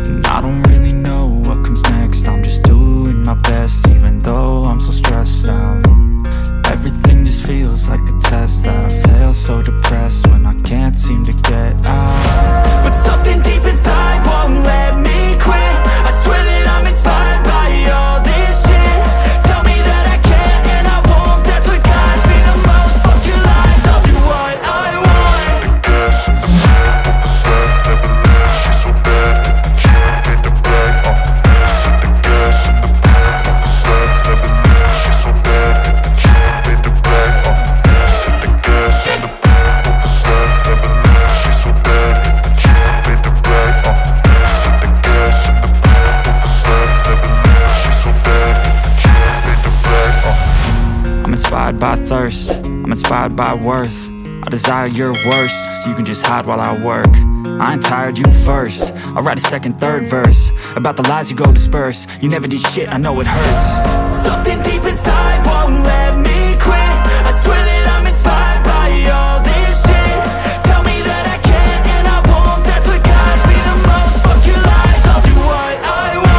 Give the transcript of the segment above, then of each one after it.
And I don't really know what comes next. I'm just doing my best, even though I'm so stressed out. Everything just feels like a test that I fail, so depressed when I can't seem to get out. But something deep inside won't let me quit. I swear that I'm inspired by all this shit. Tell me that I can and I won't. That's what guides me the most. Fuck your lies, I'll do what I want. I'm inspired by thirst, I'm inspired by worth. I desire your worst, so you can just hide while I work. I ain't tired, you first. I'll write a second, third verse about the lies you go disperse. You never did shit, I know it hurts. Something deep inside won't let me quit. I swear that I'm inspired by all this shit. Tell me that I can and I won't. That's what guides me the most. Fuck your lies, I'll do what I want.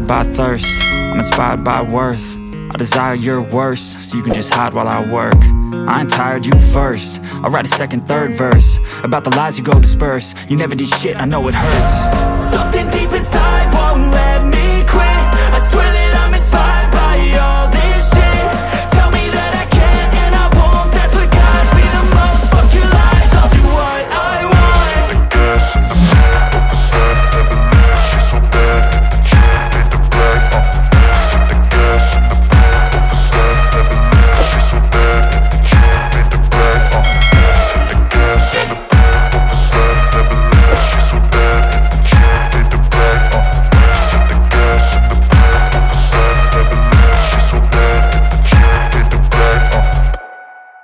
inspired by thirst, I'm inspired by worth. I desire your worst, so you can just hide while I work. I ain't tired, you first. I'll write a second, third verse about the lies you go disperse. You never did shit, I know it hurts. Something deep inside won't let me